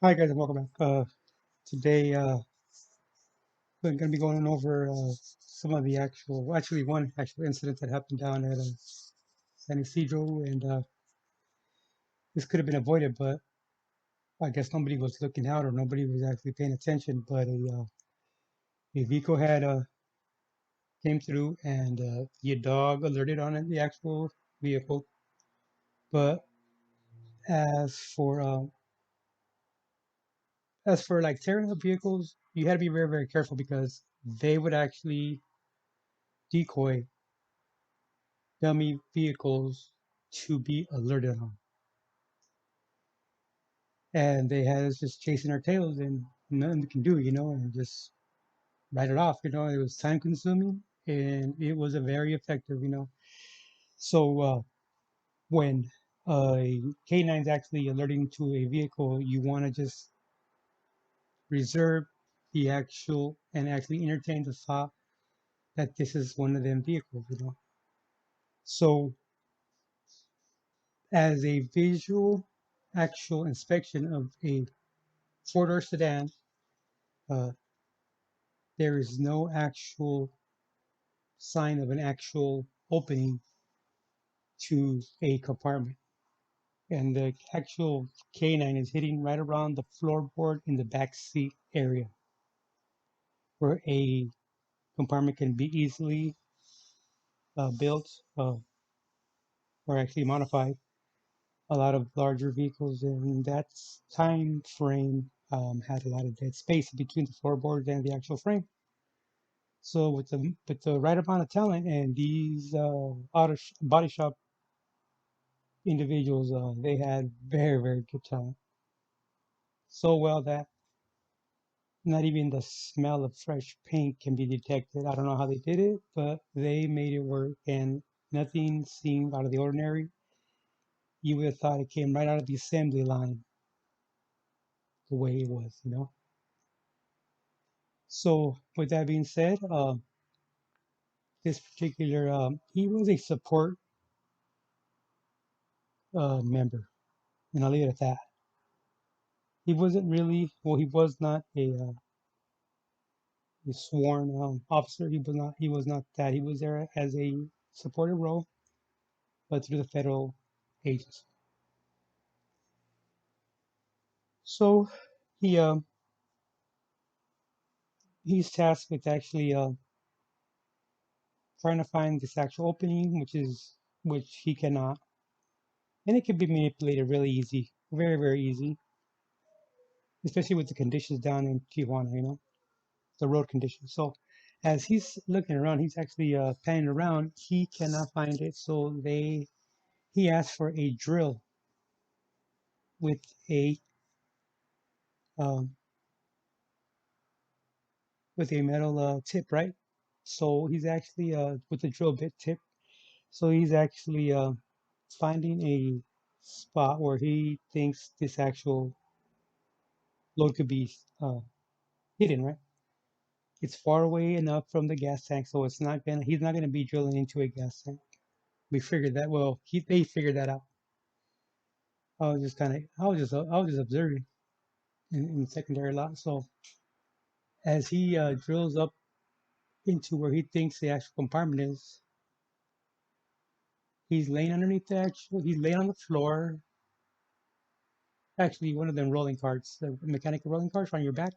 Hi guys, and welcome back. Today we're going to be going over some of the actually one actual incident that happened down at San Isidro, and this could have been avoided, but I guess nobody was looking out or nobody was actually paying attention. But a vehicle had came through, and the dog alerted on it, the actual vehicle. But as for um, as for like tearing up vehicles, you had to be very very careful because they would actually decoy dummy vehicles to be alerted on. And they had us just chasing our tails and nothing we can do, and just write it off. It was time consuming and it was a very effective. So when a K9 is actually alerting to a vehicle, you want to just reserve the actual and actually entertain the thought that this is one of them vehicles. So as a visual actual inspection of a four-door sedan, uh, there is no actual sign of an actual opening to a compartment. And the actual canine is hitting right around the floorboard in the back seat area where a compartment can be easily built or actually modified. A lot of larger vehicles in that time frame had a lot of dead space between the floorboard and the actual frame. So with the right amount of talent and these body shop individuals, they had very, very good talent. So well that not even the smell of fresh paint can be detected. I don't know how they did it, but they made it work and nothing seemed out of the ordinary. You would have thought it came right out of the assembly line the way it was. So with that being said, this particular, he was a support member, and I'll leave it at that. He wasn't really, well, he was not a sworn officer. He was not that. He was there as a supportive role, but through the federal agency. So he he's tasked with actually trying to find this actual opening, which he cannot, and it can be manipulated really easy, very very easy, especially with the conditions down in Tijuana. The road conditions. So as he's looking around, he's actually panning around. He cannot find it, so he asked for a drill with a um, with a metal tip, right? So he's actually with the drill bit tip. So he's actually finding a spot where he thinks this actual load could be hidden, right? It's far away enough from the gas tank, so he's not gonna be drilling into a gas tank. We figured that. Well, they figured that out. I was just observing in secondary lot. So as he drills up into where he thinks the actual compartment is, he's laying on the floor. Actually, one of them rolling carts, the mechanical rolling carts on your back.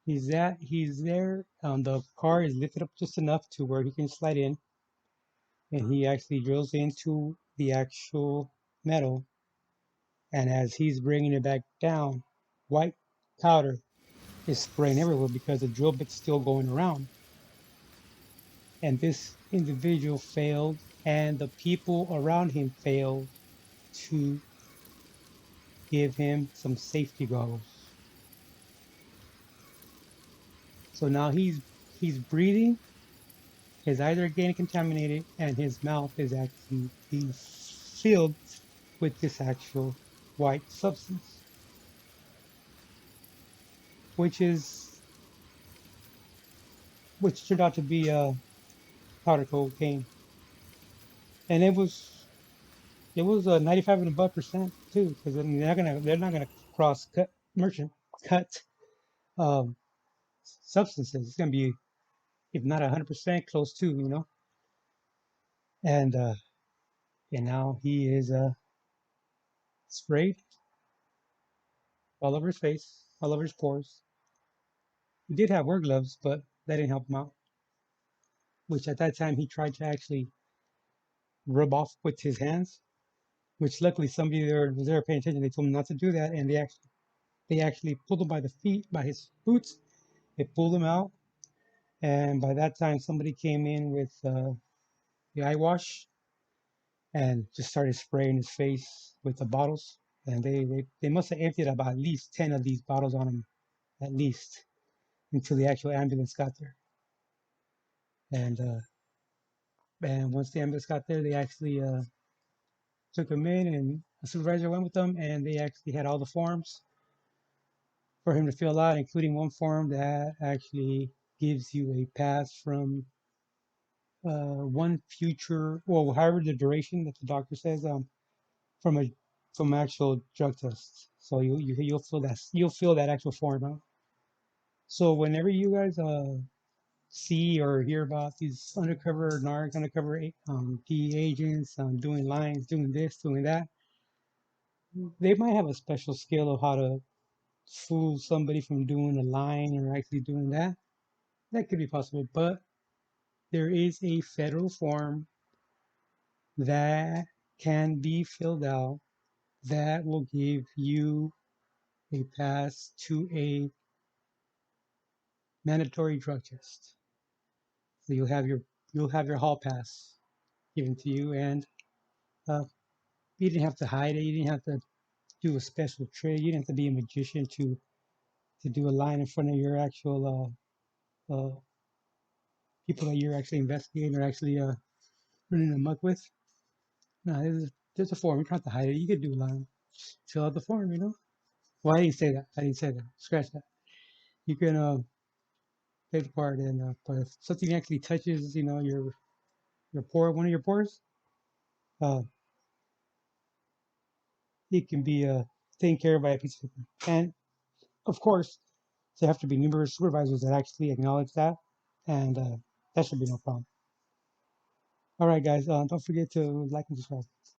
He's there. The car is lifted up just enough to where he can slide in, and he actually drills into the actual metal. And as he's bringing it back down, white powder is spraying everywhere because the drill bit's still going around. And this individual failed, and the people around him failed to give him some safety goggles. So now he's breathing. His eyes are getting contaminated, and his mouth is actually being filled with this actual white substance, which is which turned out to be powder cocaine, and it was 95 and above percent too, because I mean they're not gonna cross cut. merchant cut um, substances. It's gonna be, if not 100%, close to, and now he is sprayed all over his face, all over his pores. He did have work gloves, but that didn't help him out. Which at that time he tried to actually rub off with his hands. Which luckily somebody there was there paying attention. They told him not to do that, and they actually pulled him by the feet, by his boots. They pulled him out, and by that time somebody came in with the eye wash and just started spraying his face with the bottles. And they must have emptied about at least 10 of these bottles on him, at least, until the actual ambulance got there. And once the ambulance got there, they actually took him in, and a supervisor went with them, and they actually had all the forms for him to fill out, including one form that actually gives you a pass from one future, well, however the duration that the doctor says, from a from actual drug tests. So you'll fill that actual form out. So whenever you guys see or hear about these undercover narc, undercover DEA agents doing lines, doing this, doing that, they might have a special skill of how to fool somebody from doing a line or actually doing that. That could be possible, but there is a federal form that can be filled out that will give you a pass to a mandatory drug test. So you'll have your hall pass given to you, and uh, you didn't have to hide it. You didn't have to do a special trick. You didn't have to be a magician to do a line in front of your actual people that you're actually investigating or actually running amok with. No, there's a form. You don't have to hide it. You could do a line. Fill out the form. Well, I didn't say that. I didn't say that. Scratch that. You can play the part, and but if something actually touches, your pore, one of your pores, uh, it can be taken care of by a piece of paper. And of course, there have to be numerous supervisors that actually acknowledge that, and that should be no problem. All right, guys, don't forget to like and subscribe.